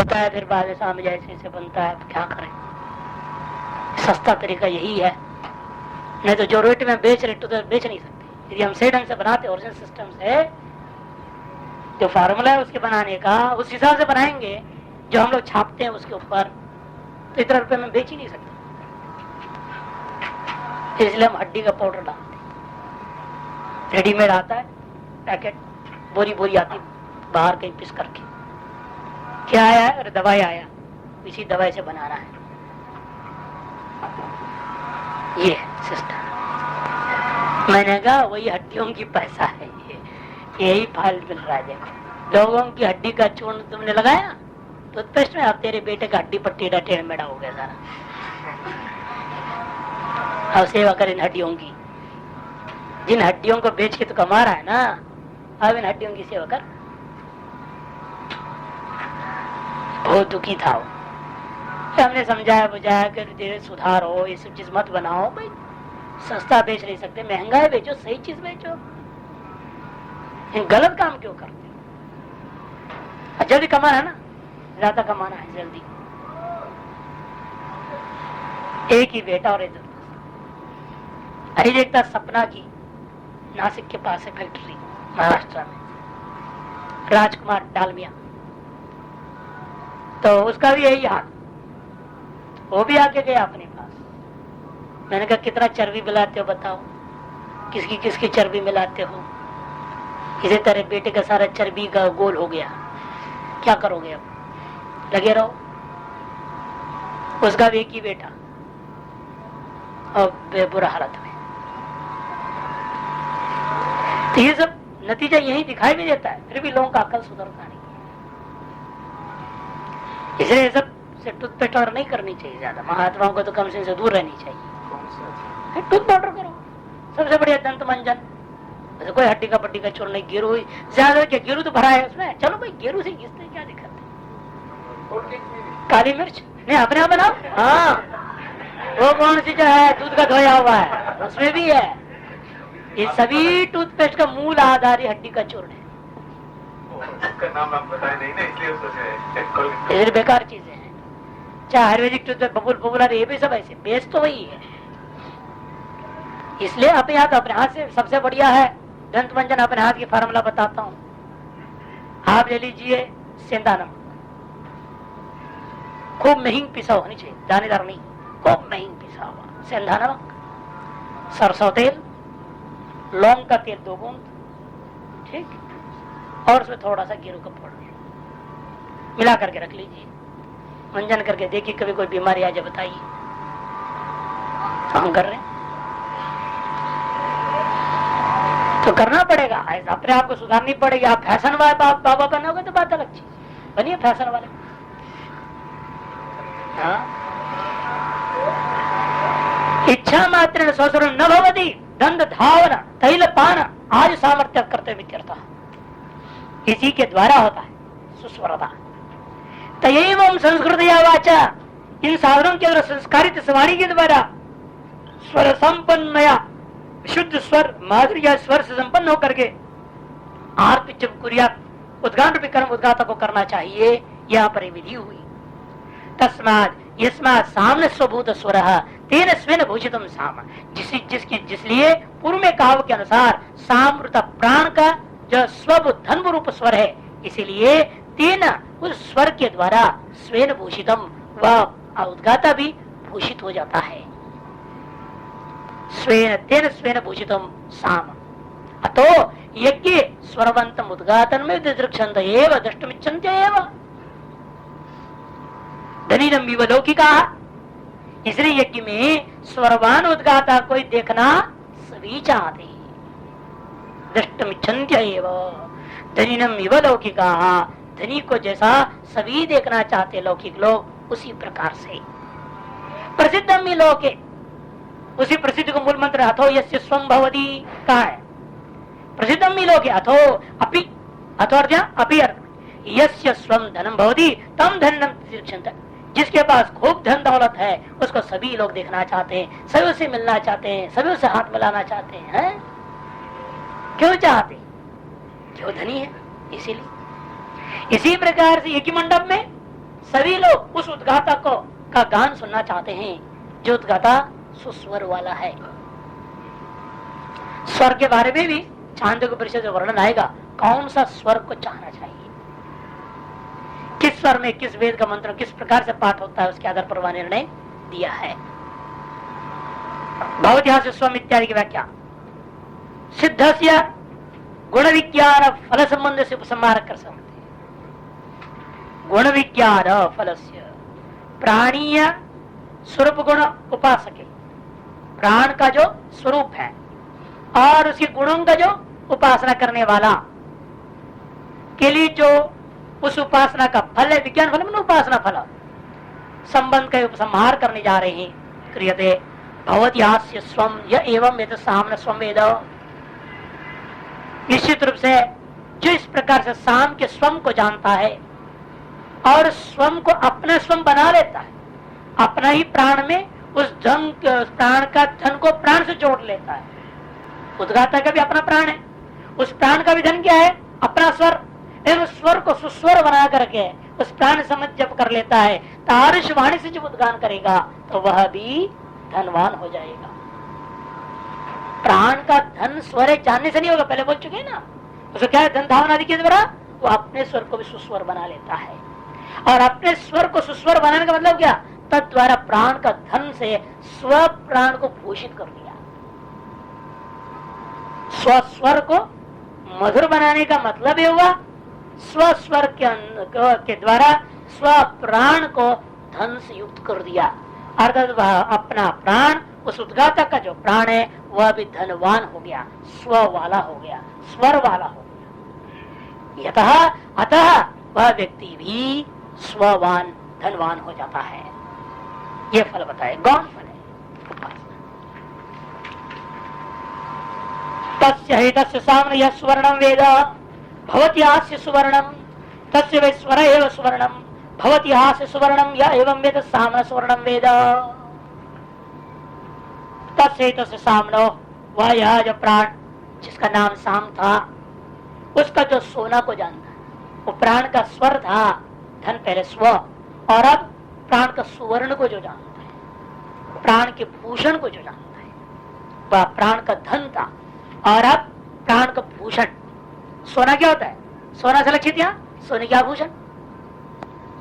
होता है, फिर बाद में सामने जैसे ऐसे बनता है, क्या करें। सस्ता तरीका यही है, नहीं तो जो रेट में बेच रहे तो बेच नहीं सकते। यदि हम सही ढंग से बनाते ओरिजिनल सिस्टम से, जो फार्मूला है उसके बनाने का, उस हिसाब से बनाएंगे जो हम लोग छापते हैं उसके ऊपर, तो इतना रुपए में बेच ही नहीं सकते। इसलिए हम हड्डी का पाउडर डालते हैं। रेडीमेड आता है पैकेट, बोरी बोरी आती बाहर कहीं पिस करके, क्या आया है? अरे दवाई आया, इसी दवाई से बनाना है। ये सिस्टम मैंने कहा वही हड्डियों की पैसा है, यही फाल मिल रहा है। देखो लोगों की हड्डी का चूर्ण तुमने लगाया टूथपेस्ट में, अब तेरे बेटे का हड्डी पट्टी टेढ़ा मेढ़ा हो गया सारा। अब सेवा कर इन हड्डियों की, जिन हड्डियों को बेच के तो कमा रहा है ना, अब इन हड्डियों की सेवा कर। बहुत दुखी था वो। हमने समझाया बुझाया कि धीरे सुधार हो, ये सब चीज मत बनाओ भाई, सस्ता बेच नहीं सकते, महंगा है बेचो, सही चीज बेचो, गलत काम क्यों करते हो? जल्दी कमाना है ना, ज्यादा कमाना है जल्दी। एक ही बेटा और इधर अरे देखता सपना की, नासिक के पास है फैक्ट्री महाराष्ट्र में, राजकुमार डालमिया, तो उसका भी यही हाल। वो भी आके गया अपने पास। मैंने कहा कितना चर्बी मिलाते हो बताओ, किसकी किसकी चर्बी मिलाते हो? इसी तरह बेटे का सारा चर्बी का गोल हो गया, क्या करोगे अब? लगे रहो। उसका भी एक ही बेटा और बुरा हालत में। तो ये सब नतीजा यही दिखाई भी देता है, फिर भी लोगों का अकल सुधरता नहीं। इसलिए ये सब से टूथपेस्ट और नहीं करनी चाहिए ज्यादा। महात्माओं को तो कम से दूर रहनी चाहिए। टूथ पाउडर करो, सबसे बढ़िया दंत मंजन। वैसे कोई हड्डी का पट्टी का चूर्ण नहीं, गेरू ज्यादा क्या, गेरू तो भरा है उसमें, चलो भाई गेरू से घिसते क्या दिक्कत है? काली मिर्च नहीं अपने आप बनाओ। हाँ वो कौन सी जो है दूध का धोया हुआ है, उसमें भी है। ये सभी टूथपेस्ट का मूल आधार हड्डी का चूर्ण है। नाम आप बताए नहीं ना, इसलिए बेकार चीजें हैं। चाहे आयुर्वेदिक टूथपेस्ट बबुल बबुला, ये भी सब ऐसे बेस तो वही है। इसलिए अपने हाथ से सबसे बढ़िया है दंत मंजन। अपने हाथ की फार्मूला बताता हूँ। आप ले लीजिए सेंधा नमक, खूब महीन पिसा होनी चाहिए, दानेदार नहीं, खूब महीन पिसा हुआ सेंधा नमक, सरसों तेल, लौंग का तेल 2 बूंद, ठीक, और उसमें थोड़ा सा गेरू का पाउडर मिला करके रख लीजिए। मंजन करके देखिए, कभी कोई बीमारी आ जाए बताइए। हम कर रहे हैं तो करना पड़ेगा, अपने आप को सुधारनी पड़ेगी। आप फैशन वाले बाबा बनोगे तो बात अलग चीज, बनिए फैशन वाले। हाँ? इच्छा मात्र स्वसुर न भवति दंड धावन तैल पान आज सामर्थ्य करते मित्यर्थ। इसी के द्वारा होता है सुस्वरता। तयैवं संस्कृत या वाचा, इन साधनों के द्वारा संस्कारित वाणी के द्वारा स्वर संपन्नया, शुद्ध स्वर माधुर्य स्वर से संपन्न होकर के उद्गान रूपी कर्म उद्गाता को करना चाहिए। यहाँ पर विधि हुई। तस्मात् यस्मात् साम्य स्वभूत स्वर तेन स्वेन भूषितम साम, जिसलिए पूर्व में कहा के अनुसार सामृत प्राण का जो स्वबुद्धन्व रूप स्वर है, इसीलिए तेन उस स्वर के द्वारा स्वेन भूषितम, वह उद्गाता भी भूषित हो जाता है। स्वेन तेन स्वेन भूषितम साम अतो यज्ञ स्वरवंतम उद्गातन में दृक्षन्त एव द्रष्टुमिच्छन्ति एव धनीरम विव लौकिका। इसलिए यज्ञ में स्वरवान उद्गाता कोई देखना सभी चाहते, दृष्टुमिच्छन्ति एव धनीरम विव लौकिका। धनी को जैसा सभी देखना चाहते लौकिक लोग, उसी प्रकार से प्रसिद्धम ही लोके, उसी प्रसिद्ध को मूल मंत्र अथो यस्य स्वं भवति कहा है। प्रसिद्धम ही लोके अथो अपि, अथो अपि यस्य स्वं धनम भवति तम धनम दृक्षन्ते। जिसके पास खूब धन दौलत है उसको सभी लोग देखना चाहते हैं, सभी उसे मिलना चाहते हैं, सभी उसे हाथ मिलाना चाहते हैं। क्यों चाहते? क्यों धनी है, इसीलिए। इसी प्रकार से एक ही मंडप में सभी लोग उस उद्गाता को का गान सुनना चाहते हैं जो उद्गाता सुस्वर वाला है। स्वर के बारे में भी छांदोग्य परिषद में वर्णन आएगा, कौन सा स्वर को चाहना चाहिए, किस स्वर में किस वेद का मंत्र किस प्रकार से पाठ होता है, उसके आधार पर वह निर्णय दिया है। भवत्यास्य स्वम इत्यादि की व्याख्या सिद्धस्य गुण विज्ञान फल संबंध से उपसंहार कर सकते। गुण विज्ञान फलस्य प्राणीय स्वरूप गुण उपासके, प्राण का जो स्वरूप है और उसके गुणों का जो उपासना करने वाला के लिए जो उस उपासना का फल है, विज्ञान फल मतलब उपासना फल संबंध का उपसंहार करने जा रहे हैं। क्रियते भवत्यास्य स्वम य एवं वेद सामने स्वम वेद, निश्चित रूप से जो इस प्रकार से साम के स्वम को जानता है और स्वम को अपना स्वम बना लेता है, अपना ही प्राण में उस धन प्राण का धन को प्राण से जोड़ लेता है। उद्गाता का भी अपना प्राण है, उस प्राण का भी धन क्या है, अपना स्वर। एवं स्वर को सुस्वर बना करके उस प्राण समझ जब कर लेता है, तारिश वाणी से जब उद्गान करेगा तो वह भी धनवान हो जाएगा। प्राण का धन स्वर जानने से नहीं होगा, पहले बोल चुके हैं ना। उसको क्या है, धन धावन आदि के द्वारा वो अपने स्वर को भी सुस्वर बना लेता है। और अपने स्वर को सुस्वर बनाने का मतलब क्या, तद द्वारा प्राण का धन से स्व प्राण को भूषित कर दिया। स्वस्वर को मधुर बनाने का मतलब ये हुआ स्वस्वर के द्वारा स्व प्राण को धन से युक्त कर दिया। अर्थात वह अपना प्राण उस उद्गाता का जो प्राण है वह भी धनवान हो गया, स्व वाला हो गया, स्वर वाला हो गया। यतः अतः वह व्यक्ति भी स्ववान धनवान हो जाता है। ये फल बताए, गौण फल है। तस्य हितस्य साम्य यः सुवर्णं वेद भवत्यास्य सुवर्णं तस्य वै स्वर एव सुवर्णं भवत्यास्य सुवर्णं य एवं वेद साम्य सुवर्णं वेद। तस्य हितस्य साम्नो, वह यह जो प्राण जिसका नाम साम था उसका जो सोना को जानता है, वो प्राण का स्वर था, धन पहले स्व, और अब प्राण का सुवर्ण को जो जानता है, प्राण के भूषण को जो जानता है, वह प्राण का धन था। और अब प्राण का भूषण, सोना क्या होता है, सोना से लक्षित यहाँ सोने के आभूषण,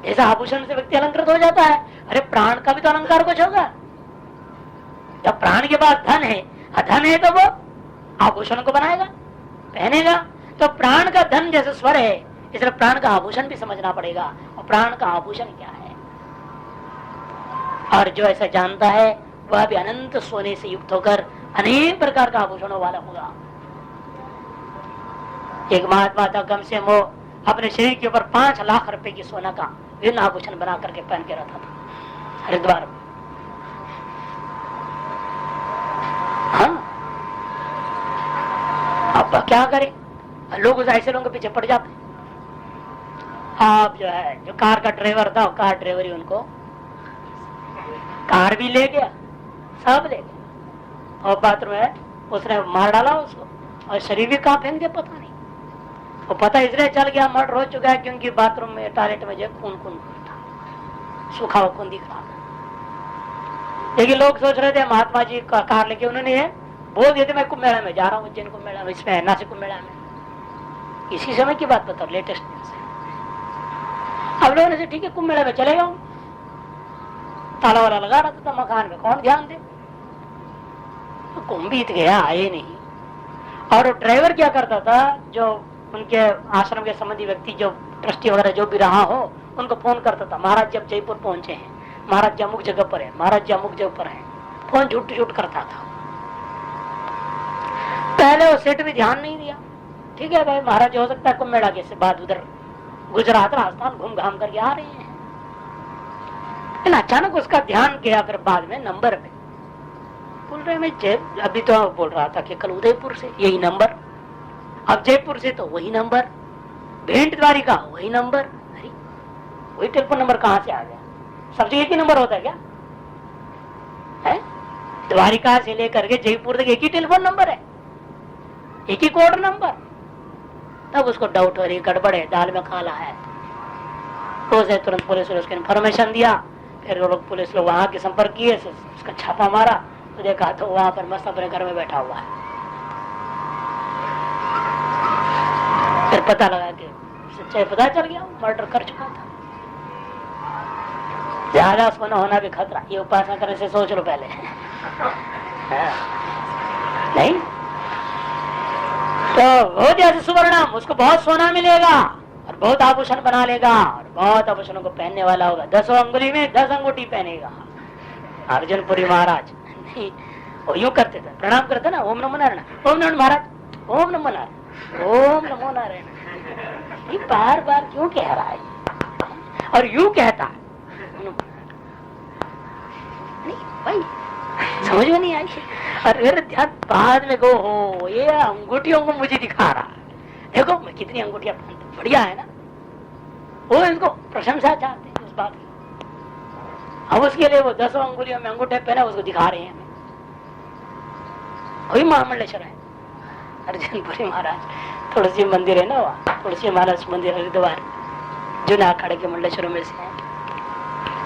जैसा आभूषण से व्यक्ति अलंकृत हो जाता है, अरे प्राण का भी तो अलंकार कुछ होगा। जब प्राण के पास धन है तो वो आभूषण को बनाएगा, पहनेगा। तो प्राण का धन जैसे स्वर है, इसलिए प्राण का आभूषण भी समझना पड़ेगा, और प्राण का आभूषण क्या है। और जो ऐसा जानता है वह भी अनंत सोने से युक्त होकर अनेक प्रकार का आभूषणों वाला होगा। एक महात्मा था, कम से वो अपने शरीर के ऊपर 5 लाख रुपए की सोना का विभिन्न आभूषण बना करके पहन के रहता था हरिद्वार में। हाँ, अब क्या करें, लोग ऐसे लोगों के पीछे पड़ जाते। आप जो है, जो कार का ड्राइवर था, कार ड्राइवर ही उनको कार भी ले गया, सब ले गया, और बाथरूम है उसने मार डाला उसको, और शरीर भी कहाँ फेंक दिया पता नहीं। वो पता इसलिए चल गया, मर्डर हो चुका है, क्योंकि बाथरूम में टॉयलेट में जो खून था, सूखा हुआ खून दिख रहा था। लेकिन लोग सोच रहे थे महात्मा जी का कार लेके, उन्होंने बोल दिए थे मैं कुंभ मेला में जा रहा हूँ, उज्जैन कुंभ मेला में, इसमें नासिक कुंभ मेला में। इसी समय की बात बताओ, लेटेस्ट न्यूज है। अब लोगों ने ठीक है कुंभ मेला में चले जाऊँ, ताला वाला लगा रहा था मकान में, कौन ध्यान दे, तो कुंभ बीत गया, आए नहीं। और ड्राइवर क्या करता था, जो उनके आश्रम के संबंधी व्यक्ति, जो ट्रस्टी वगैरह जो भी रहा हो, उनको फोन करता था, महाराज जब जयपुर पहुंचे हैं, महाराज जी अमुक जगह पर है, महाराज जी अमुक जगह पर है, फोन झूठ झूठ करता था। पहले वो सेठ भी ध्यान नहीं दिया, ठीक है भाई महाराज हो सकता है कुंभ मेला के बाद उधर गुजरात राजस्थान घूम घाम करके आ रहे हैं। अचानक उसका ध्यान गया फिर बाद में नंबर पे, बोल रहे मैं अभी तो बोल रहा था कि कल उदयपुर से यही नंबर, अब जयपुर से तो वही नंबर, भेंट द्वारिका वही नंबर, अरे वही टेलीफोन नंबर कहाँ से आ गया। सब जगह एक ही नंबर होता है क्या है? द्वारिका से लेकर के जयपुर तक एक ही टेलीफोन नंबर है, एक ही कोड नंबर। तब उसको डाउट हो रही, गड़बड़ है, दाल में काला है। तो उसे तुरंत पुलिस ने उसको इन्फॉर्मेशन दिया। फिर वो लोग पुलिस लोग वहां के संपर्क किए, उसका छापा मारा तो देखा तो वहां पर मस्त अपने घर में बैठा हुआ है। फिर पता लगा कि सच्चाई पता चल गया, मर्डर कर चुका था। ज्यादा सोना होना भी खतरा, ये उपासना करने से सोच लो पहले। नहीं तो वो जैसे सुवर्णम, उसको बहुत सोना मिलेगा और बहुत आभूषण बना लेगा और बहुत आभूषणों को पहनने वाला होगा। 10 अंगुली में 10 अंगूठी पहनेगा। अर्जुनपुरी महाराज नहीं, वो यूं करते थे, प्रणाम करते ना, ओम नमो नारायण, ओम नमो महाराज, ओम नमो नारायण, ओम नमो नारायण। ये बार बार क्यों कह रहा है और यूं कहता है? नहीं भाई समझ में नहीं आई। और फिर ध्यान बाद में गो हो, ये अंगूठियों को मुझे दिखा रहा है, देखो मैं कितनी अंगूठियां पहनता हूं, बढ़िया है ना। वो इनको प्रशंसा चाहते हैं उस बात की। अब उसके लिए वो 10 अंगुलियों में अंगूठे पहना उसको दिखा रहे हैं हमें। वही महामंडलेश्वर है अर्जुनपुरी महाराज। तुलसी मंदिर है ना, वहाँ तुलसी महाराज मंदिर हरिद्वार, जूना अखाड़े के मंडलेश्वर में से है।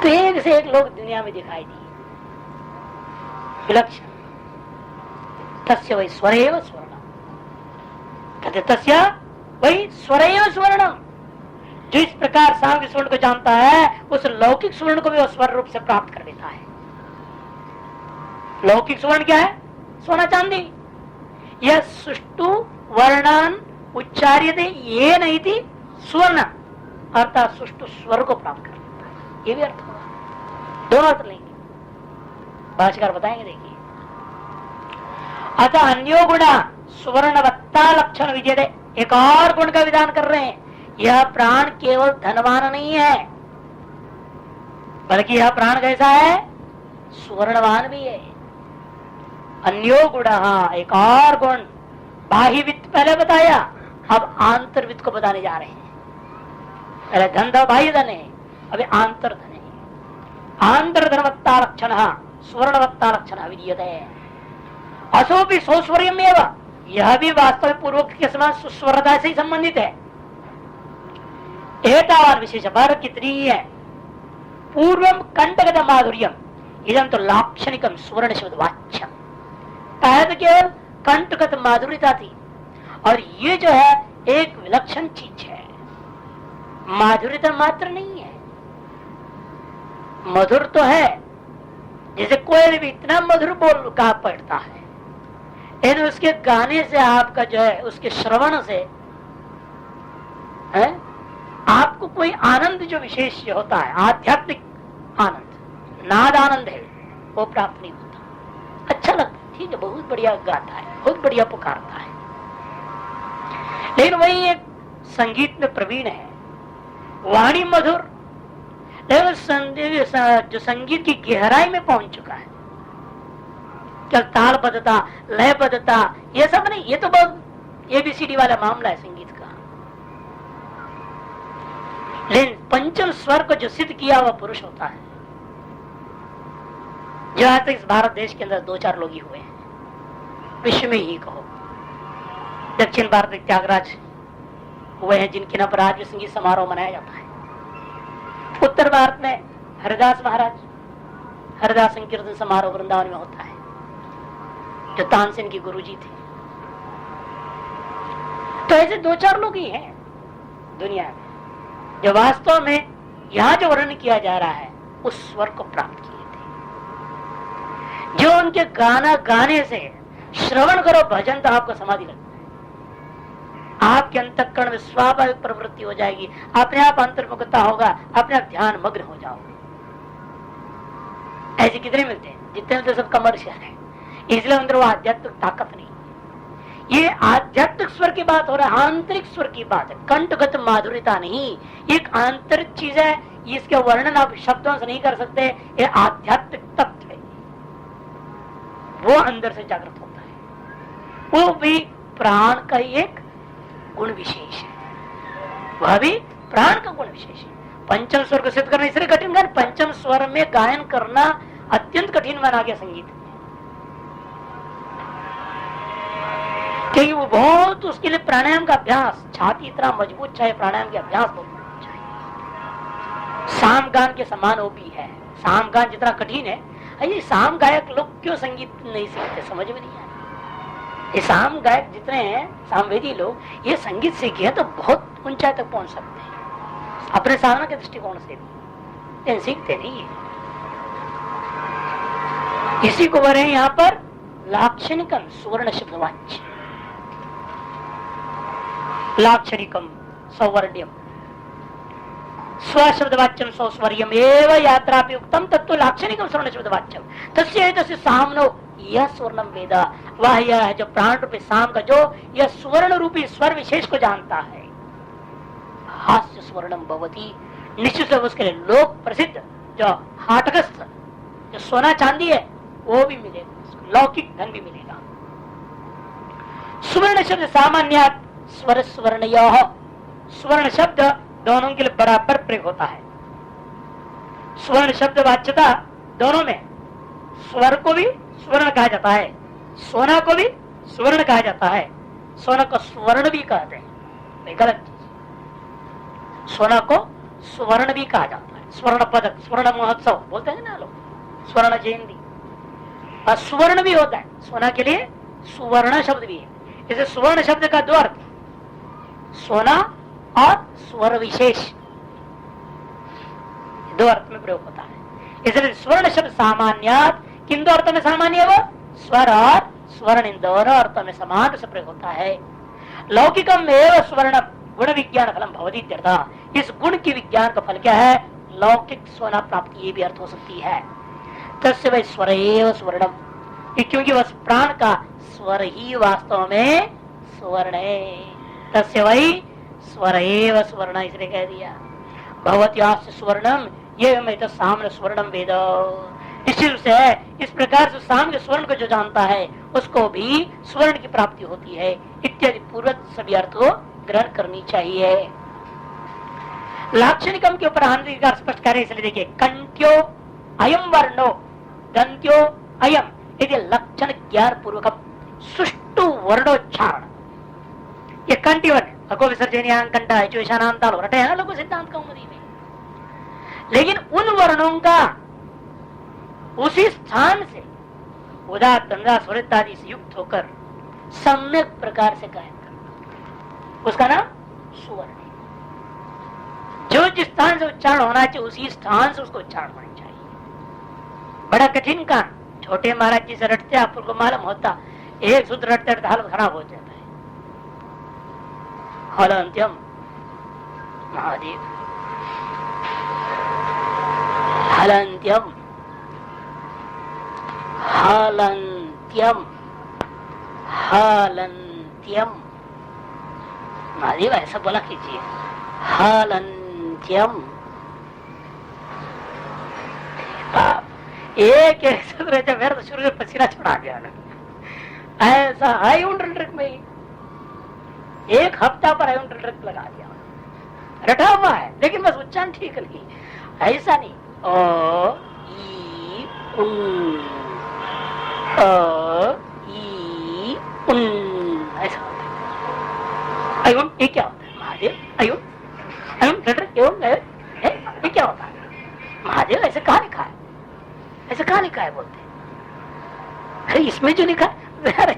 तो एक से एक लोग दुनिया में दिखाई दिए, विलक्षण। तस्य वही स्वरेव स्वर्णम, तस्य वही स्वरेव स्वर्णम। जो इस प्रकार सांख्य स्वर्ण को जानता है, उस लौकिक स्वर्ण को भी वो स्वर रूप से प्राप्त कर लेता है। लौकिक स्वर्ण क्या है? सोना चांदी। यह सुष्टु वर्णान उच्चार्यते ये नहीं थी स्वर्ण, अर्थात सुष्टु स्वर को प्राप्त कर लेता है। ये भी अर्थ होगा, दोनों अर्थ लेंगे, भाष्यकार बताएंगे। देखिए, अतः अन्यो गुणा सुवर्णवत्ता लक्षण विजय, एक और गुण का विधान कर रहे हैं। यह प्राण केवल धनवान नहीं है, बल्कि यह प्राण कैसा है? सुवर्णवान भी है। अन्यो गुण, एक और गुण। बाह्य वित्त पहले बताया, अब आंतर वित्त को बताने जा रहे हैं। पहले धन था, बाह्य धन है, अभी आंतर धन है। आंतर धनवत्ता लक्षण सुवर्णवत्ता लक्षण विधीयते। असो भी सोस्वर्यम एवं, यह भी वास्तविक पूर्वक के समान सुस्वरता से ही संबंधित है। एतावान विशेष पर कितनी है? पूर्वम कंटगत माधुर्यम, इदम तो लाक्षणिकम सुवर्ण शब्द वाच्यम। पहले तो केवल कंटगत माधुर्यता थी, और ये जो है एक विलक्षण चीज है। माधुर्यता मात्र नहीं है, मधुर तो है। जैसे कोयल भी इतना मधुर बोल कहा पड़ता है, लेकिन उसके गाने से आपका जो है, उसके श्रवण से है, आपको कोई आनंद जो विशेष होता है, आध्यात्मिक आनंद, नाद आनंद है, वो प्राप्त नहीं होता। अच्छा लगता है, ठीक है, बहुत बढ़िया गाता है, बहुत बढ़िया पुकारता है, लेकिन वही एक संगीत में प्रवीण है, वाणी मधुर, लेकिन जो संगीत की गहराई में पहुंच चुका है, क्या तालबद्धता, लयबद्धता, ये सब नहीं। ये तो बहुत एबीसीडी वाला मामला है संगीत का। लेकिन पंचम स्वर को जो सिद्ध किया वह पुरुष होता है। जो आज तक इस भारत देश के अंदर 2-4 लोग ही हुए हैं, विश्व में ही कहो। दक्षिण भारत में त्यागराज हुए हैं, जिनके नाम पर आज भी संगीत समारोह मनाया जाता है। उत्तर भारत में हरिदास महाराज, हरिदास संकीर्तन समारोह वृंदावन में होता है, जो तानसेन के गुरुजी थे। तो ऐसे 2-4 लोग ही हैं दुनिया में जो वास्तव में यहाँ जो वर्णन किया जा रहा है उस स्वर को प्राप्त किए थे। जो उनके गाना गाने से श्रवण करो भजन, तो आपको समाधि लगता है, आपके अंतःकरण में स्वाभाविक प्रवृत्ति हो जाएगी, अपने आप अंतर्मुखता होगा, अपने आप ध्यान मग्न हो जाओगे। ऐसे कितने मिलते हैं? जितने मिलते सब कमर्शियल है, इसलिए अंदर वो आध्यात्मिक ताकत नहीं। ये आध्यात्मिक स्वर की बात हो रहा है, आंतरिक स्वर की बात है, कंठगत माधुर्यता नहीं। एक आंतरिक चीज है, इसके वर्णन आप शब्दों से नहीं कर सकते। ये आध्यात्मिक तत्व है, वो अंदर से जागृत होता है। वो भी प्राण का एक गुण विशेष है, वह भी प्राण का गुण विशेष है। पंचम स्वर को सिद्ध करना इसलिए कठिन है, पंचम स्वर में गायन करना अत्यंत कठिन बना गया संगीत में, क्योंकि वो बहुत, उसके लिए प्राणायाम का अभ्यास, छाती इतना मजबूत चाहिए, प्राणायाम का अभ्यास बहुत चाहिए। सामगान के समान वो भी है। सामगान जितना कठिन है, ये साम गायक लोग क्यों संगीत नहीं सीखते, समझ में नहीं आया। ये साम गायक जितने हैं, सामवेदी लोग, ये संगीत सीखे तो बहुत ऊंचाई तक पहुंच सकते हैं अपने साधना के दृष्टिकोण से भी, लेकिन सीखते नहीं है। इसी को बोले यहाँ पर लाक्षणिकम सुवर्ण शब्दवाच्य, लाक्षणिकम सौवर्ण्यम स्वशब्दवाच्यम सौस्वर्यम एवं यात्रा उत्तम तत्व लाक्षणिकम स्वर्ण शब्दवाच्यम तस्य सामनो यह स्वर्णम वेद, वह यह है जो प्राण रूपी साम का जो यह स्वर्ण रूपी स्वर विशेष को जानता है। हास्य स्वर्णम भवती, निश्चित उसके लिए लोक प्रसिद्ध जो हाटगस्थ जो सोना चांदी है वो भी मिलेगा, लौकिक धन भी मिलेगा। सुवर्ण शब्द सामान्य स्वर स्वर्ण, स्वर्ण शब्द दोनों के लिए बराबर प्रयोग होता है। स्वर्ण शब्द वाच्यता दोनों में, स्वर को भी स्वर्ण कहा जाता है, सोना को भी स्वर्ण कहा जाता है, सोना को स्वर्ण भी कहते हैं, गलत चीज। सोना को स्वर्ण भी कहा जाता है, स्वर्ण पदक, स्वर्ण महोत्सव बोलते हैं ना लोग, स्वर्ण जयंती। और सुवर्ण भी होता है, सोना के लिए सुवर्ण शब्द भी है। इसे सुवर्ण शब्द का दो अर्थ, सोना और स्वर विशेष, दो अर्थ में प्रयोग होता है। इसलिए स्वर्ण शब्द सामान्य किन दो अर्थों में सामान्य, वो स्वर और स्वर्ण, इन दोनों अर्थों में समान से प्रयोग होता है। लौकिकम एवं स्वर्ण गुण विज्ञान फलम भवती, इस गुण की विज्ञान का फल क्या है, लौकिक सोना प्राप्ति, ये भी अर्थ हो सकती है। तस्य वै स्वर एव स्वर्णम, क्योंकि वह प्राण का स्वर ही वास्तव में स्वर्ण है। तस्य वै स्वर एव स्वर्ण, इसने कह दिया भगवत्यास्य स्वर्णम ये मैं तो साम्य स्वर्णम वेद, निश्चित से इस प्रकार से साम्य स्वर्ण को जो जानता है उसको भी स्वर्ण की प्राप्ति होती है, इत्यादि पूर्वक सभी अर्थ को ग्रहण करनी चाहिए। लाक्षणिकम के ऊपर आनंद स्पष्ट करें, इसलिए देखिए कंट्यो अयम वर्णो दंत्यो अयम, यदि लक्षण ज्ञान पूर्वक सुष्टु वर्णोच्चारण, ये कंटी वर्ण अको विसर्जनीयांकंटा ऐशानांताल रटे है ना लोगों सिद्धांत कौमुदी में, लेकिन उन वर्णों का उसी स्थान से उदात तंद्रा स्वरित आदि से युक्त होकर सम्यक प्रकार से गायन करना, उसका नाम सुवर्ण है। जो जिस स्थान से उच्चारण होना चाहिए उसी स्थान से उसको उच्चारण होना चाहिए। बड़ा कठिन काम, छोटे महाराज जी से रटते आपको मालूम होता, एक सूत्र रटते रटते हालत खराब हो जाता है। हलंत्यम महादेव, हलंत्यम हलंत्यम हलंत्यम, महादेव ऐसा बोला कीजिए, हलंत्यम। एक सूत्र मेरा तो शुरू से पसीना छुड़ा गया ना, ऐसा आई ट्रिक में एक हफ्ता पर आयुन ट्रिक लगा दिया, रटा हुआ है लेकिन बस उच्चारण ठीक नहीं, ऐसा नहीं। ओ ई उन, ओ ई उन, ऐसा होता है। आयुन ये क्या होता है महादेव, आयुन आयुन ये क्या होता है महादेव, ऐसे कहा लिखा है, ऐसे कहा लिखा है बोलते हैं। अरे इसमें जो लिखा है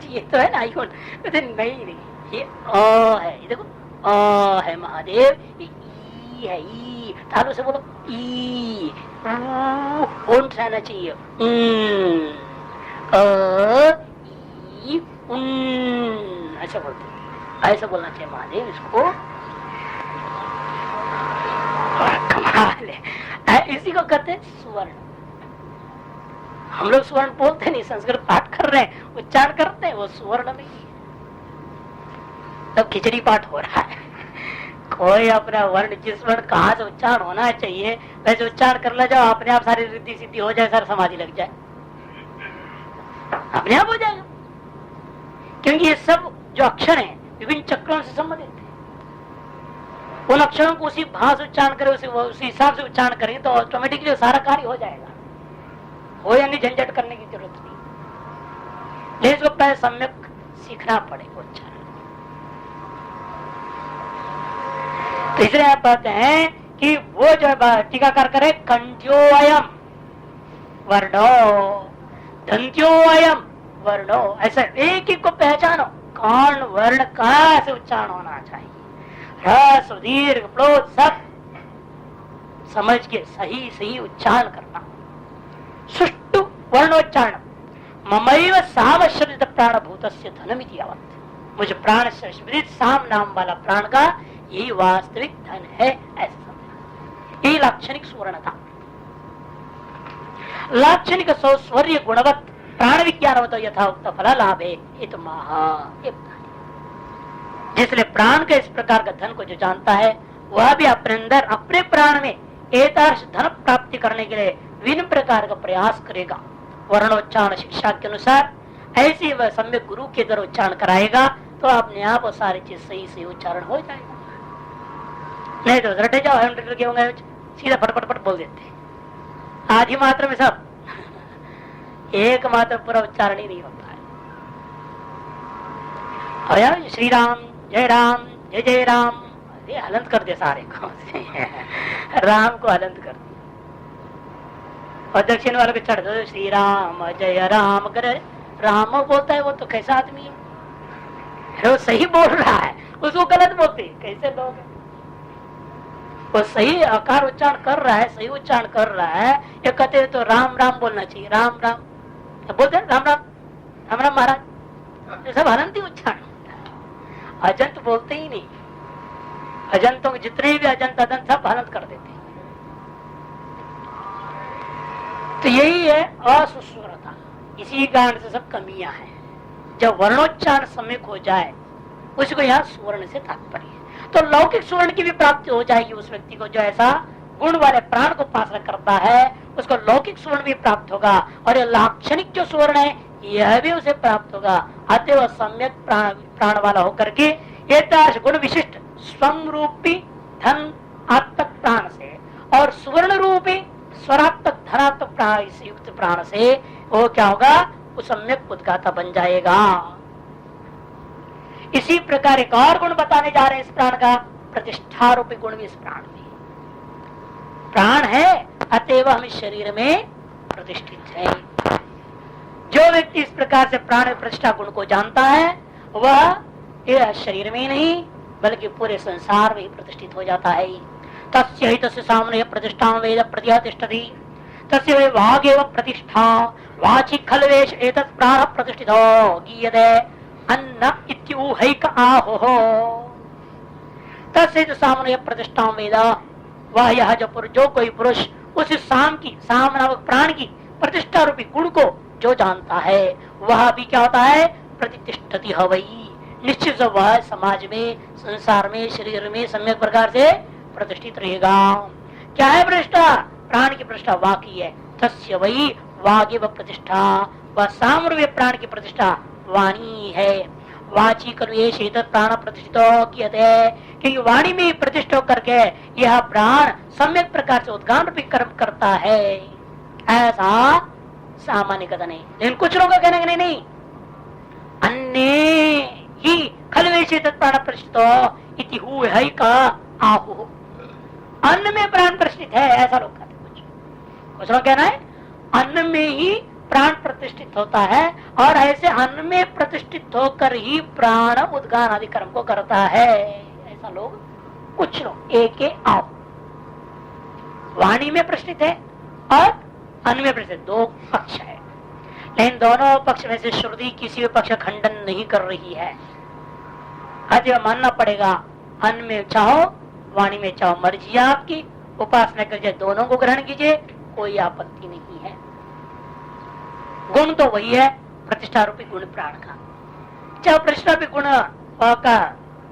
ये तो है ना आयुन, नहीं ये अ है, ये देखो अ है महादेव, ये ई है, ई तालु से बोलो ई, ऊंट से आना चाहिए, अ ई उन, ऐसा बोलते, ऐसा बोलना चाहिए महादेव इसको। कमाल है, इसी को कहते हैं सुवर्ण। हम लोग सुवर्ण बोलते नहीं, संस्कृत पाठ कर रहे हैं, उच्चारण करते हैं, वो सुवर्ण नहीं है। तब खिचड़ी पाठ हो रहा है, कोई अपना वर्ण जिस वर्ण कहाँ से उच्चारण होना चाहिए वैसे उच्चारण कर ले जाओ, अपने आप सारी रिद्धि सिद्धि हो जाए, सारी समाधि लग जाए, अपने आप हो जाएगा। क्योंकि ये सब जो अक्षर हैं विभिन्न चक्रों से संबंधित है, उन अक्षरों को उसी भाव से उच्चारण करें, उसी हिसाब से उच्चारण करेंगे तो ऑटोमेटिकली सारा कार्य हो जाएगा, हो यानी झंझट करने की जरूरत नहीं। लेकिन इसको पहले सम्यक सीखना पड़ेगा उच्चारण। तो इसलिए आप कहते हैं कि वो जो टीकाकार करे कंठ्यो अयम वर्णो, दंत्यो अयम वर्णो, ऐसा एक एक को पहचानो कौन वर्ण का ऐसे उच्चारण होना चाहिए। ह्रस्व दीर्घ प्लोत सब समझ के सही सही उच्चारण करना। सुष्टु वर्णोच्चारण ममैव सावश्रित प्राणभूत धनमिति यावत्, मुझे प्राण से स्मृत साम नाम वाला प्राण का यही वास्तविक धन है, ऐसा समझना। यही लाक्षणिक सुवर्णता। लाक्षणिक सौस्वर्य गुणवत् प्राण विज्ञानवत यथा उक्त फल लाभ है, जिसलिए प्राण के इस प्रकार का धन को जो जानता है वह भी अपने अंदर अपने प्राण में एतादृश धन प्राप्ति करने के लिए विभिन्न प्रकार का प्रयास करेगा। वर्णोच्चारण शिक्षा के अनुसार ऐसे वह सम्यक गुरु के द्वारा उच्चारण कराएगा तो अपने आप वो सारी चीज सही से उच्चारण हो जाएगा। नहीं तो रटे जाओ होंगे सीधा फटफट बोल देते, आधी मात्रा में सब एक मात्र पूरा उच्चारण ही नहीं होता है। और यार श्री राम जय राम ये हलंत कर दे सारे को राम को हलंत कर दे और दक्षिण वालों को चढ़ दो श्री राम जय राम कर। राम बोलता है वो तो कैसा आदमी है, वो सही बोल रहा है उसको गलत बोलते कैसे लोग हैं। वो सही आकार उच्चारण कर रहा है, सही उच्चारण कर रहा है, ये कहते हैं तो राम राम बोलना चाहिए, राम राम बोलते हैं, राम राम राम राम महाराज, ये सब हलंती उच्चारण होता है। अजंत बोलते ही नहीं, अजंतों के जितने भी अजंत अदंत सब हलंत कर देते हैं। तो यही है असुस्वरता, इसी कारण से सब कमियां हैं। जब वर्णोच्चारण सम्यक हो जाए उसको यहाँ सुवर्ण से तात्पर्य है, तो लौकिक सुवर्ण की भी प्राप्ति हो जाएगी उस व्यक्ति को जो ऐसा गुण वाले प्राण को उपासना करता है, उसको लौकिक सुवर्ण भी प्राप्त होगा और ये लाक्षणिक जो सुवर्ण है यह भी उसे प्राप्त होगा। अतः सम्यक प्राण वाला होकर के एतादृश गुण विशिष्ट स्वम रूपी धन आत्मक प्राण से और सुवर्ण रूपी स्वरात्मक धनात्मक प्राण से युक्त प्राण से वो क्या होगा, वो सम्यक उद्गाता बन जाएगा। इसी प्रकार एक और गुण बताने जा रहे हैं इस प्राण का, प्रतिष्ठा रूपी गुण भी इस प्राण में। प्राण है अतएव हम इस शरीर में प्रतिष्ठित है। जो व्यक्ति इस प्रकार से प्राण प्रतिष्ठा गुण को जानता है वह यह शरीर में ही नहीं बल्कि पूरे संसार में ही प्रतिष्ठित हो जाता है। तस्य ही तस्य सामने प्रतिष्ठा वेद प्रतिष्ठति तस्य वे वाग एव प्रतिष्ठा वाची खलवेश एतत् प्राण प्रतिष्ठितो गीयते अन्न इत्यूहैक आहो। तस्य ही सामने प्रतिष्ठा वेद, वह यह जो कोई पुरुष उस साम नामक प्राण की प्रतिष्ठा रूपी गुण को जो जानता है वह भी क्या होता है, प्रतिष्ठति हवई, निश्चित वह समाज में संसार में शरीर में सम्यक प्रकार से प्रतिष्ठित रहेगा। क्या है प्रतिष्ठा, प्राण की प्रतिष्ठा वाकी है। तस्य वही वागे व प्रतिष्ठा, वह सामूर्य प्राण की प्रतिष्ठा वाणी है। वाची कर्वेश प्राण प्रतिष्ठित क्योंकि वाणी में प्रतिष्ठा करके यह प्राण सम्यक प्रकार से उद्गान भी कर्म करता है, ऐसा सामान्य कथन नहीं। लेकिन कुछ लोगों का कहना नहीं, नहीं अन्य ही खलवेश प्राण प्रतिष्ठित इति हु है का आहु, अन्न में प्राण प्रतिष्ठित है ऐसा लोग कहते। कुछ लोग कहना है अन्न में ही प्राण प्रतिष्ठित होता है और ऐसे अन्न में प्रतिष्ठित होकर ही प्राण उद्गान आदि कर्म को करता है, ऐसा लोग कुछ लोग एक आप वाणी में प्रतिष्ठित है और अन्न में प्रतिष्ठित, दो पक्ष है। लेकिन दोनों पक्ष में से श्रुति किसी भी पक्ष खंडन नहीं कर रही है। अतः मानना पड़ेगा अन्न में चाहो वाणी में चाहो, मर्जी आपकी, उपासना कीजिए, दोनों को ग्रहण कीजिए, कोई आपत्ति नहीं है। गुण तो वही है, प्रतिष्ठा रूपी गुण प्राण का। चाहे प्रतिष्ठा रूपी गुण का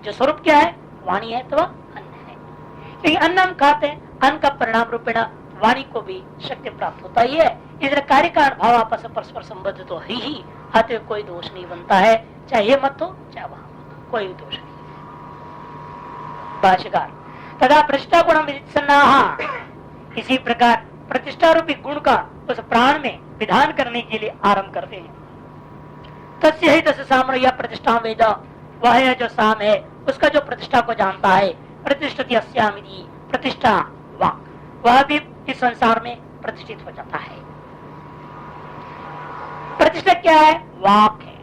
जो स्वरूप क्या है, वाणी है तो अन्न है। क्योंकि अन्न हम खाते हैं, अन्न का परिणाम रूपेण वाणी को भी शक्ति प्राप्त होता ही है। इसलिए कार्य कारण भाव आपस में परस्पर संबद्ध तो है ही, अतः कोई दोष नहीं बनता है, चाहे ये मत हो चाहे वहां मत हो, कोई दोष नहीं। भाष्यकार तथा प्रतिष्ठा गुण विदित्सन्नाः, इसी प्रकार प्रतिष्ठा रूपी गुण का उस प्राण में विधान करने के लिए आरंभ करते हैं। तस्य ही तस्य साम यह प्रतिष्ठा वेद, वह जो साम है उसका जो प्रतिष्ठा को जानता है, प्रतिष्ठति अस्यामिति, प्रतिष्ठा वाक, वह भी इस संसार में प्रतिष्ठित हो जाता है। प्रतिष्ठा क्या है? वाक है,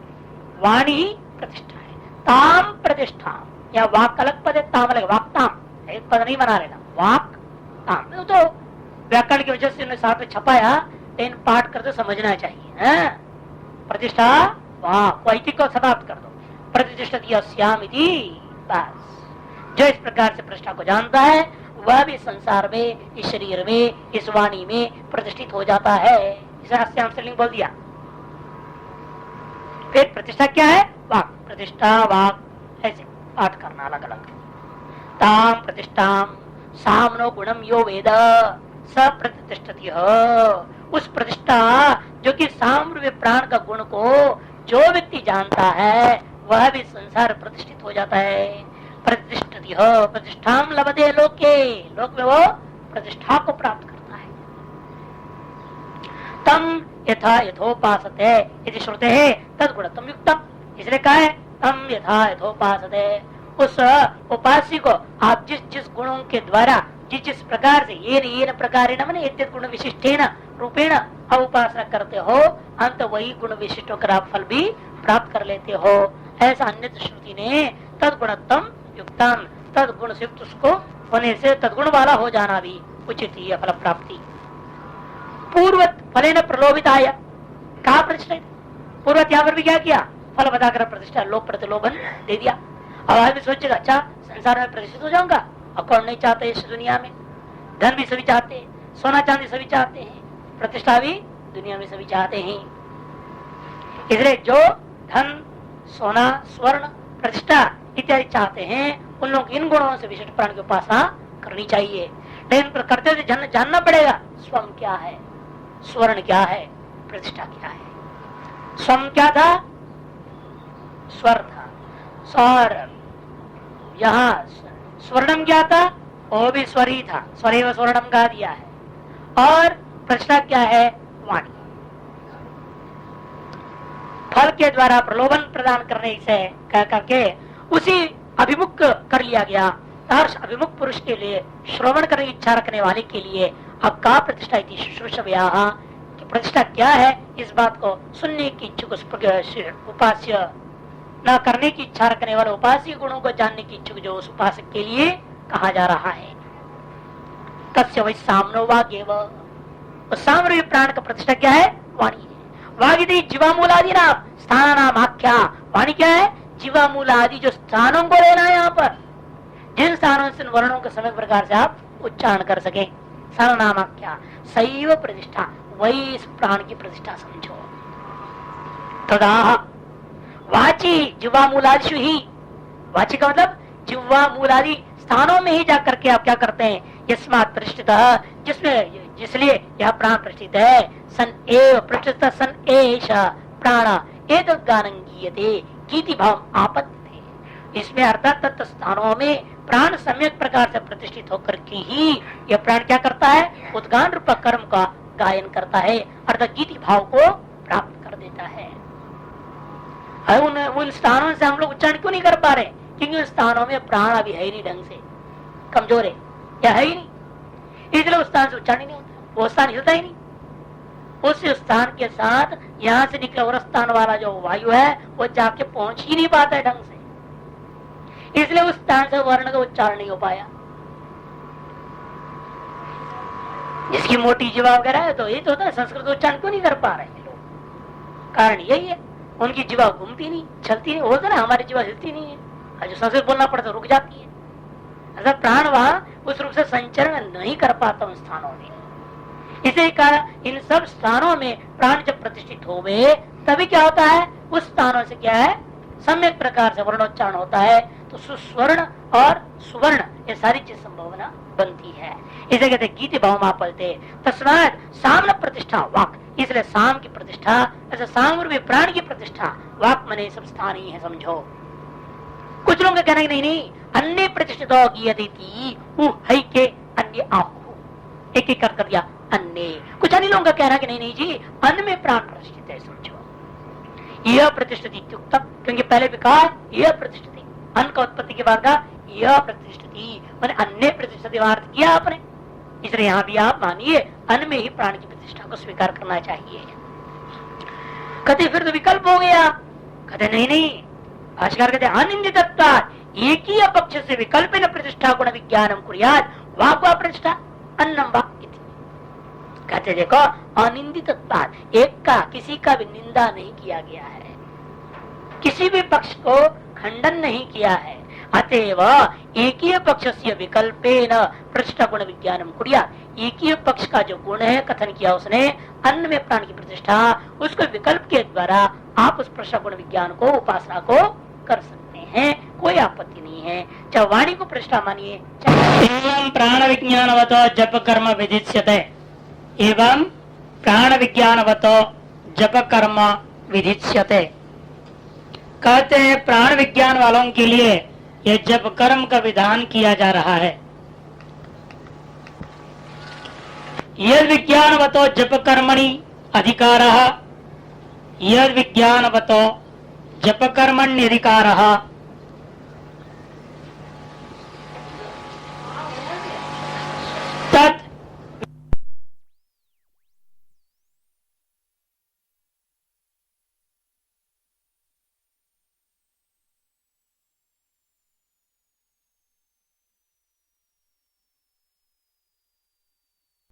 वाणी ही प्रतिष्ठा है। ताम प्रतिष्ठा, या वाक अलग पद है, ताम अलग, वाक ताम एक पद नहीं बना लेना, वाक ताम। तो व्याकरण की वजह से साथ में छपाया, लेकिन पाठ करते समझना चाहिए है? प्रतिष्ठा वाक, वैदिक को समाप्त कर दो, प्रतिष्ठित यस्याम इति, बस। जो इस प्रकार से प्रतिष्ठा को जानता है वह भी संसार में, इस शरीर में, इस वाणी में प्रतिष्ठित हो जाता है। इसे अस्याम से लिंग बोल दिया। फिर प्रतिष्ठा क्या है? वाक, प्रतिष्ठा वाक, ऐसे पाठ करना अलग अलग। ताम प्रतिष्ठाम सामनो गुणम यो वेद स प्रतिष्ठति, उस प्रतिष्ठा जो कि साम्य प्राण का गुण को जो व्यक्ति जानता है वह भी संसार प्रतिष्ठित हो जाता है। प्रतिष्ठति प्रतिष्ठाम लभते लोके, लोक में वो प्रतिष्ठा को प्राप्त करता है। तम यथा यथोपासते यदि श्रुते है तद गुणत्वम युक्तम, इसलिए कहा है तम यथा यथोपासते, उस उपास्य को आप जिस जिस गुणों के द्वारा, जिस जिस प्रकार से ये प्रकार गुण विशिष्टेन रूपेण आप उपासना करते हो, अंत वही गुण विशिष्ट होकर आप फल भी प्राप्त कर लेते हो। ऐसा अन्य श्रुति ने तदगुणत्म युक्तम, तदगुण से युक्त उसको होने से तदगुण वाला हो जाना भी उचित ही है फल प्राप्ति। पूर्वत फले न प्रलोभिताय, कहा प्रतिष्ठा, पूर्वत यहाँ पर भी क्या किया? फल बताकर प्रतिष्ठा, लोभ प्रतिलोभन दे दिया। अब आदमी सोचेगा अच्छा संसार में प्रतिष्ठित हो जाऊंगा, और कौन नहीं चाहते इस दुनिया में? धन भी सभी चाहते हैं, सोना चांदी सभी चाहते हैं, प्रतिष्ठा भी दुनिया में सभी चाहते हैं। इसलिए जो धन, सोना, स्वर्ण, प्रतिष्ठा इत्यादि चाहते हैं उन लोग इन गुणों से विशिष्ट प्राण की उपासना करनी चाहिए। लेकिन करते हुए जानना पड़ेगा स्वयं क्या है, स्वर्ण क्या है, प्रतिष्ठा क्या है। स्वयं क्या था? स्वर था, स्वर। यहाँ स्वर्णम क्या था? वो भी स्वर ही था, स्वरेव स्वर्णम कहा दिया है। और प्रतिष्ठा क्या है? वाणी। फल के द्वारा प्रलोभन प्रदान करने से कह करके उसी अभिमुख कर लिया गया। हर्ष अभिमुख पुरुष के लिए, श्रवण करने की इच्छा रखने वाले के लिए अब का प्रतिष्ठा इति शुश्रूषव्याः, कि प्रतिष्ठा क्या है इस बात को सुनने की इच्छुक उपास्य, न करने की इच्छा रखने वाले उपास्य गुणों को जानने की इच्छुक जो उस उपासक के लिए कहा जा रहा है। तस्य वै सामनो वाग्येव, उस साम्य प्राण का प्रतिष्ठा क्या है? वाणी है। वागिति जीवामूलादि नाम स्थान नाम आख्या, वाणी क्या है? जीवामूल आदि जो स्थानों को लेना है, यहाँ पर जिन स्थानों से वर्णों के समय प्रकार से आप उच्चारण कर सके, स्थान नाम आख्या सैव प्रतिष्ठा, वही इस प्राण की प्रतिष्ठा समझो। तदा वाची जिह्वा मूलादिषु ही, वाची का मतलब जिह्वा मूलादि स्थानों में ही जाकर के आप क्या करते हैं? यस्मात् प्रतिष्ठित, जिसमें जिसलिए यह प्राण प्रतिष्ठित है, सन एव प्रतिष्ठित सन एष प्राण एतद् गानं गीयते गीति भाव आपत्ति। इसमें अर्थात तत्त स्थानों में प्राण सम्यक प्रकार से प्रतिष्ठित होकर के ही यह प्राण क्या करता है? उद्गान रूप कर्म का गायन करता है, अर्थात गीति भाव को प्राप्त कर देता है। उन स्थानों से हम लोग उच्चारण क्यों नहीं कर पा रहे? क्योंकि उन स्थानों में प्राण अभी है ही नहीं, ढंग से कमजोर है या है ही नहीं, इसलिए उस स्थान से उच्चारण नहीं होता, वो स्थान हिलता ही नहीं। उस स्थान के साथ यहाँ से निकला और स्थान वाला जो वायु है वो जाके पहुंच ही नहीं पाता है ढंग से, इसलिए उस स्थान से वर्ण का उच्चारण नहीं हो पाया। जिसकी मोटी जीवा वगैरह है तो ये तो होता है, संस्कृत उच्चारण क्यों नहीं कर पा रहे हैं लोग? कारण यही है, उनकी जीवा घूमती नहीं, चलती नहीं, होता ना, हमारी जीवा हिलती नहीं है, जो संस्कृत बोलना पड़ता रुक जाती है। ऐसा प्राण वहां उस रूप से संचरण नहीं कर पाता उन स्थानों में। इसे कहा इन सब स्थानों में प्राण जब प्रतिष्ठित हो गए तभी क्या होता है? उस स्थानों से क्या है? सम्यक प्रकार से वर्णोच्चारण होता है, तो सुस्वर्ण और सुवर्ण ये सारी चीज संभावना बनती है। इसे कहते गीति भाव मापलते तस्मात् साम्य प्रतिष्ठा वाक, इसलिए साम की प्रतिष्ठा, ऐसे साम रूपी प्राण की प्रतिष्ठा वाक मने सब स्थान ही है, समझो। कुछ लोगों का कहना नहीं नहीं अन्य प्रतिष्ठित है के अन्य आहु, एक एक कर दिया अन्य। कुछ अन्य लोगों का कहना कि नहीं नहीं जी अन्न में प्राण प्रतिष्ठित है, समझो। यह प्रतिष्ठित युक्त, क्योंकि पहले भी कहा यह प्रतिष्ठित, अन्न का उत्पत्ति के बाद का यह प्रतिष्ठित मैंने अन्य प्रतिष्ठित अर्थ किया आपने। इसलिए यहाँ भी आप मानिए अन्न में ही प्राण की प्रतिष्ठा को स्वीकार करना चाहिए। कहते फिर तो विकल्प हो गया। कहते नहीं नहीं, भाष्यकार कहते अनिंदितत्वा एक ही अपक्ष से विकल्प न प्रतिष्ठा गुण विज्ञानम कुर्यात् वाक्वा प्रतिष्ठा अन्नम वा इति। कहते देखो अनिंदितत्वा एक का किसी का भी निंदा नहीं किया गया है, किसी भी पक्ष को खंडन नहीं किया है, अतएव एक ही पक्ष से विकल्पेन प्रतिष्ठा गुण विज्ञानम कुर्यात्, एक ही पक्ष का जो गुण है कथन किया उसने अन्न में प्राण की प्रतिष्ठा, उसको विकल्प के द्वारा आप उस प्रतिष्ठा गुण विज्ञान को उपासना को कर सकते हैं, कोई आपत्ति नहीं है। चाहे वाणी को प्रतिष्ठा मानिए, एवं प्राण विज्ञानवत जप कर्म विधिष्यते, एवं प्राण विज्ञानवत जप कर्म विधिष्यते। कहते हैं प्राण विज्ञान वालों के लिए यह जप कर्म का विधान किया जा रहा है। यद विज्ञानवतो जप कर्मणि अधिकारः, यद विज्ञानवतो जप कर्मण्यधिकारः